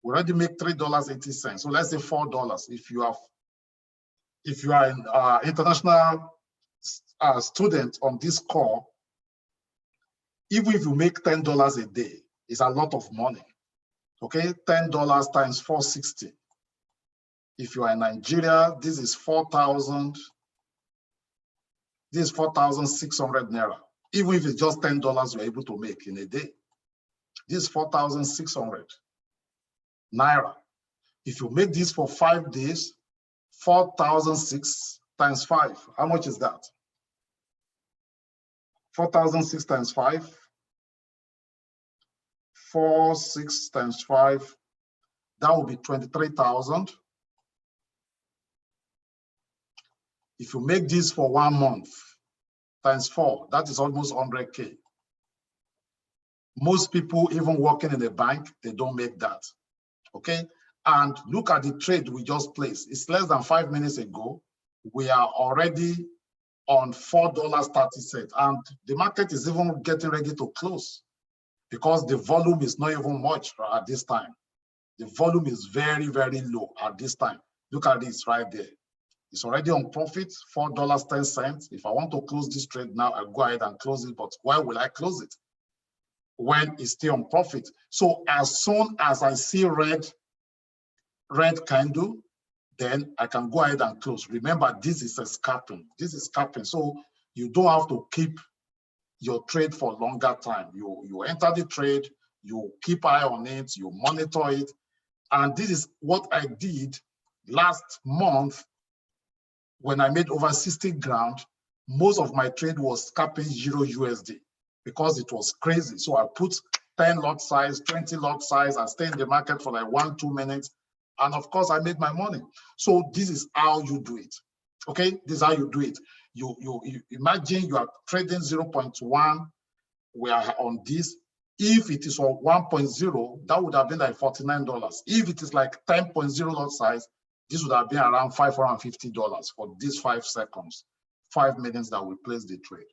We already make $3.80. So let's say $4. If you are an international student on this call, even if you make $10 a day, it's a lot of money. Okay, $10 times 460. If you are in Nigeria, this is 4,000. This is 4,600 naira. Even if it's just $10 you're able to make in a day. This is 4,600 naira. If you make this for 5 days, 4,006 times 5. How much is that? 4,006 times 5. 4,6 times 5. That will be 23,000. If you make this for 1 month, times 4, that is almost 100K. Most people, even working in a bank, they don't make that. Okay? And look at the trade we just placed. It's less than 5 minutes ago. We are already on $4.30. And the market is even getting ready to close because the volume is not even much at this time. The volume is very, very low at this time. Look at this right there. It's already on profit, $4.10. If I want to close this trade now, I go ahead and close it. But why will I close it? When it's still on profit. So as soon as I see red candle, then I can go ahead and close. Remember, this is a scalping. This is scalping. So you don't have to keep your trade for longer time. You enter the trade, you keep eye on it, you monitor it. And this is what I did last month. When I made over 60 grand, most of my trade was scalping €0 because it was crazy. So I put 10 lot size, 20 lot size, and stay in the market for like 1-2 minutes. And of course, I made my money. So this is how you do it. Okay, this is how you do it. You imagine you are trading 0.1. We are on this. If it is on 1.0, that would have been like $49. If it is like 10.0 lot size, this would have been around $550 for these 5 seconds, 5 minutes that we place the trade.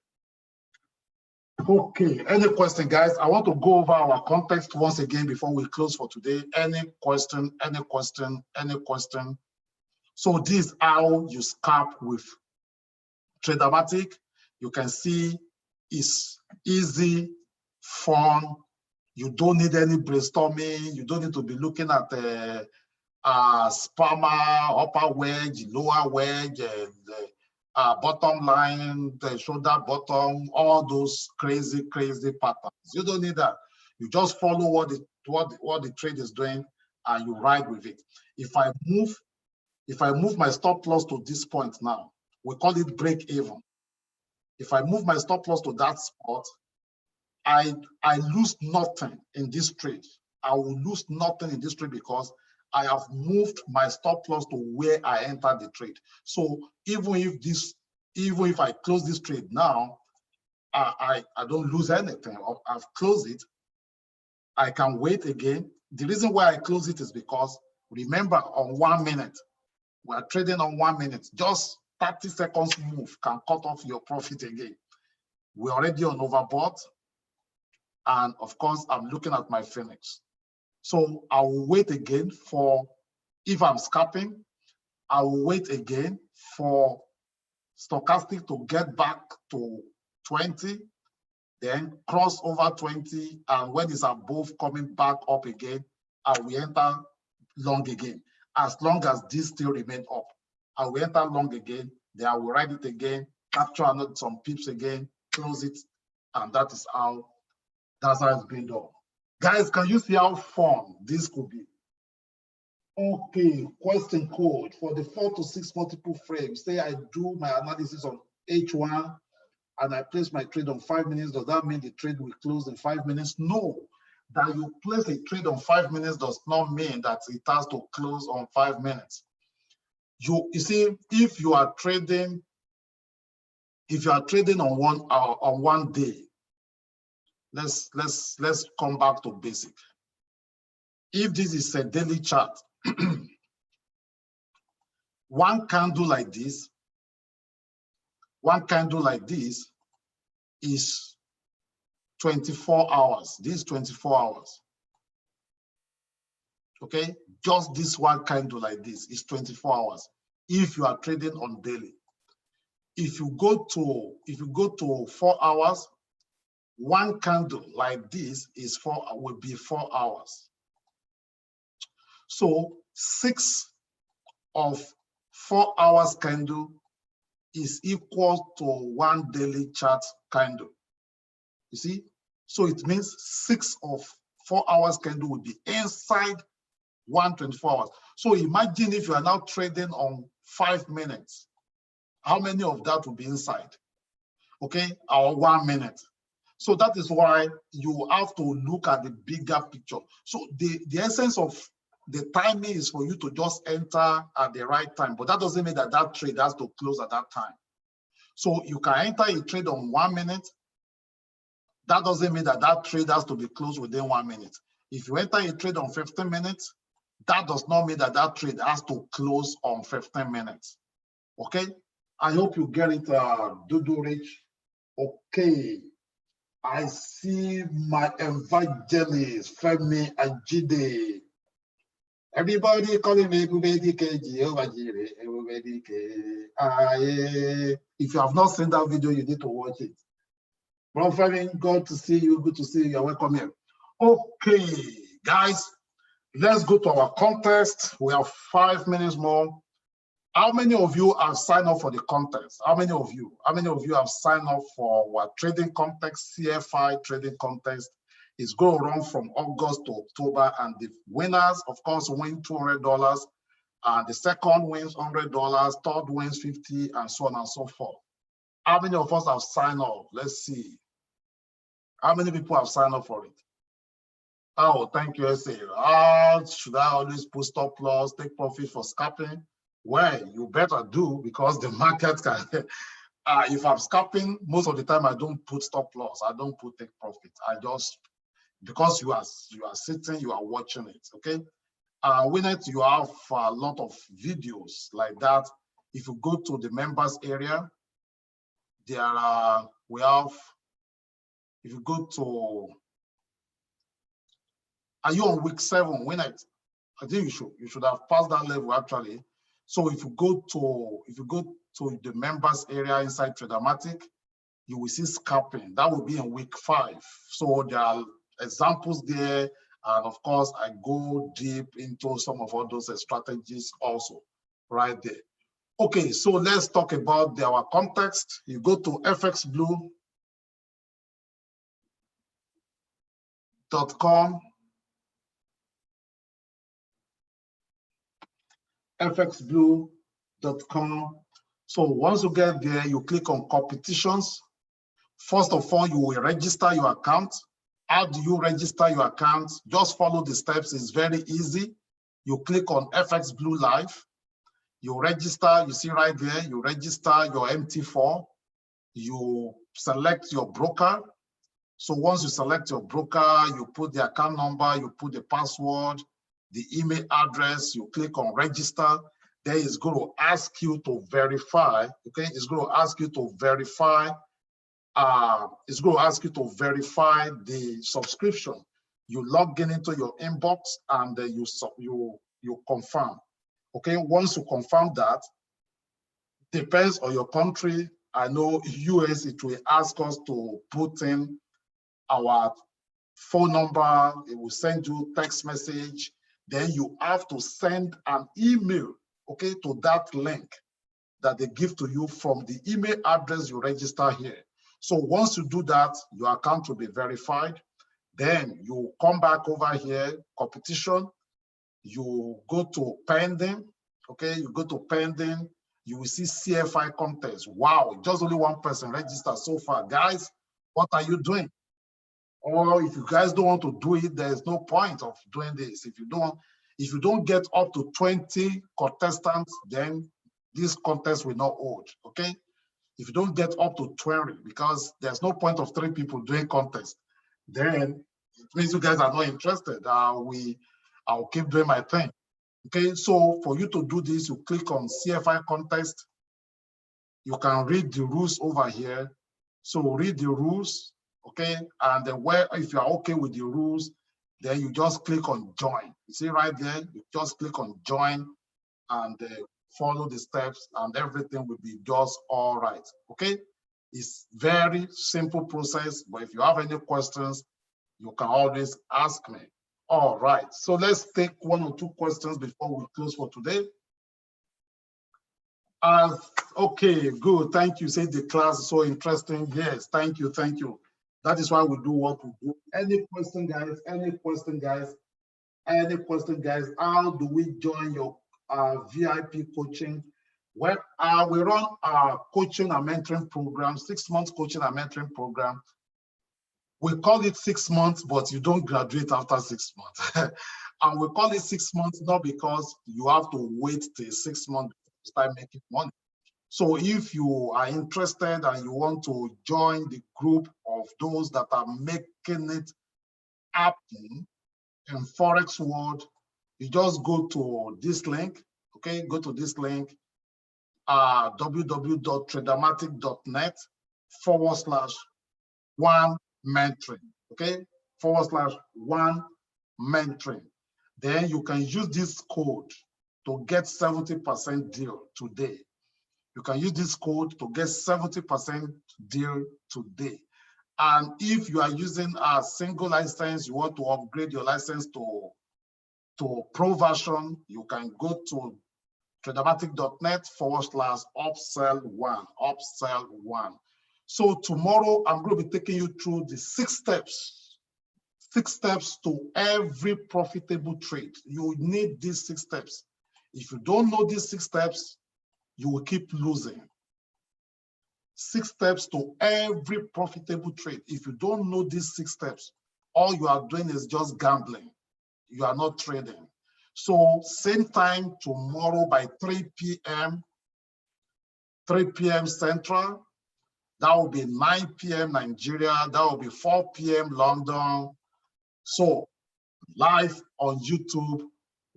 Okay, any question, guys? I want to go over our context once again before we close for today. Any question, any question, any question? So this is how you scalp with Tradermatic. You can see it's easy, fun. You don't need any brainstorming. You don't need to be looking at spammer, upper wedge, lower wedge, bottom line, the shoulder bottom, all those crazy patterns. You don't need that. You just follow what the trade is doing and you ride with it. If I move If I move my stop loss to this point now, we call it break even. If I move my stop loss to that spot, I lose nothing in this trade. I will lose nothing in this trade because I have moved my stop loss to where I entered the trade. So even if I close this trade now, I don't lose anything. I've closed it. I can wait again. The reason why I close it is because, remember, on 1 minute, we are trading on 1 minute. Just 30 seconds move can cut off your profit again. We're already on overbought. And of course, I'm looking at my Phoenix. So I will wait again for, if I'm scalping, I will wait again for stochastic to get back to 20, then cross over 20, and when it's above coming back up again, I will enter long again. As long as this still remain up, I will enter long again, then I will ride it again, capture another some pips again, close it, and that's how it's been done. Guys, can you see how fun this could be? Okay, question code for the 4 to 6 multiple frames. Say I do my analysis on H1 and I place my trade on 5 minutes. Does that mean the trade will close in 5 minutes? No. That you place a trade on 5 minutes does not mean that it has to close on 5 minutes. You see, if you are trading on one day, let's come back to basic. If this is a daily chart, one candle like this is 24 hours. This is 24 hours. Okay, just this one candle like this is 24 hours. If you are trading on daily, if you go to 4 hours, one candle like this will be 4 hours. So 6 of 4 hours candle is equal to one daily chart candle. You see? So it means 6 of 4 hours candle will be inside 124 hours. So imagine if you are now trading on 5 minutes, how many of that will be inside? Okay, or 1 minute. So that is why you have to look at the bigger picture. So the essence of the timing is for you to just enter at the right time, but that doesn't mean that that trade has to close at that time. So you can enter a trade on 1 minute. That doesn't mean that that trade has to be closed within 1 minute. If you enter a trade on 15 minutes, that does not mean that that trade has to close on 15 minutes. Okay? I hope you get it, Dudu Rich. Okay. I see my evangelist, Femi Ajide. Everybody calling me everybody Jehovah Jireh, everybody. If you have not seen that video, you need to watch it. Bro, Femi, good to see you. Good to see you. You're welcome here. Okay, guys, let's go to our contest. We have 5 minutes more. How many of you have signed up for the contest? How many of you have signed up for our trading contest, CFI trading contest? It's going to run from August to October, and the winners, of course, win $200, and the second wins $100, third wins $50, and so on and so forth. How many of us have signed up? Let's see. How many people have signed up for it? Oh, thank you, SA. Should I always put stop loss, take profit for scalping? Well, you better do, because the market can. If I'm scalping, most of the time I don't put stop loss. I don't put take profit. I just, because you are sitting, you are watching it. Okay. Winnet, you have a lot of videos like that. If you go to the members area, there are we have. If you go to, are you on week 7? Winnet, I think you should have passed that level actually. So if you go to the members area inside Tradermatic, you will see scalping. That will be in week 5. So there are examples there, and of course I go deep into some of all those strategies also right there. Okay, so let's talk about our context. You go to fxblue.com. fxblue.com. So once you get there, you click on competitions. First of all, you will register your account. How do you register your account? Just follow the steps. It's very easy. You click on FX Blue Live. You register, you see right there, you register your MT4. You select your broker. So once you select your broker, you put the account number, you put the password, the email address, you click on register. Then it's going to ask you to verify, okay? It's going to ask you to verify the subscription. You log in into your inbox and you confirm. Okay, once you confirm that, depends on your country. I know US, it will ask us to put in our phone number. It will send you text message. Then you have to send an email, okay, to that link that they give to you from the email address you register here. So once you do that, your account will be verified. Then you come back over here, competition. You go to pending, okay? You go to pending. You will see CFI contest. Wow, just only one person registered so far. Guys, what are you doing? Or if you guys don't want to do it, there's no point of doing this. If you don't get up to 20 contestants, then this contest will not hold, okay? If you don't get up to 20, because there's no point of 3 people doing contest, then it means you guys are not interested. I'll keep doing my thing. Okay, so for you to do this, you click on CFI contest. You can read the rules over here. So read the rules, okay? And then if you are okay with the rules, then you just click on join. You see right there, you just click on join and follow the steps and everything will be just all right, okay? It's very simple process, but if you have any questions, you can always ask me. All right, so let's take 1 or 2 questions before we close for today. Okay, good, thank you. Say the class is so interesting. Yes, thank you, thank you. That is why we do what we do. Any question, guys? Any question, guys? Any question, guys? How do we join your VIP coaching? Well, we run our coaching and mentoring program, 6 months coaching and mentoring program. We call it 6 months, but you don't graduate after 6 months. And we call it 6 months not because you have to wait till 6 months to start making money. So if you are interested and you want to join the group of those that are making it happen in Forex world, you just go to this link, okay? Go to this link, www.tradermatic.net/1mentoring, okay? /1 mentoring. Then you can use this code to get 70% deal today. You can use this code to get 70% deal today. And if you are using a single license, you want to upgrade your license to pro version, you can go to tradermatic.net/upsell1. So tomorrow I'm going to be taking you through the 6 steps. 6 steps to every profitable trade. You need these 6 steps. If you don't know these 6 steps, you will keep losing. 6 steps to every profitable trade. If you don't know these 6 steps, all you are doing is just gambling. You are not trading. So same time tomorrow by 3 p.m. Central. That will be 9 p.m. Nigeria. That will be 4 p.m. London. So live on YouTube,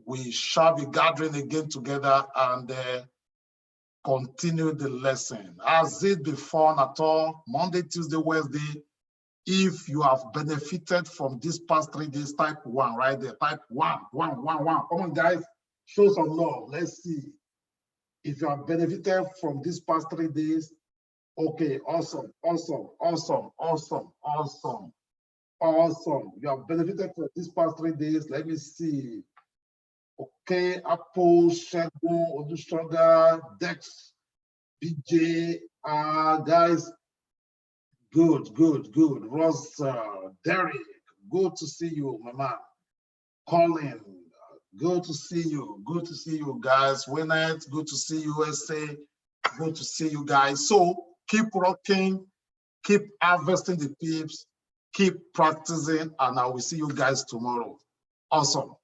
we shall be gathering again together and continue the lesson. As it be fun at all, Monday, Tuesday, Wednesday. If you have benefited from these past 3 days, type 1 right there. Type 1. Come on, guys, show some love. Let's see. If you have benefited from these past 3 days, okay, awesome. You have benefited from these past 3 days. Let me see. Okay, Apple, Shagun, Odustroga, Dex, BJ, guys, good. Ross, Derek, good to see you, my man. Colin, Good to see you. Good to see you guys. Winnet, good to see you, USA. Good to see you guys. So keep rocking, keep harvesting the pips, keep practicing, and I will see you guys tomorrow. Awesome.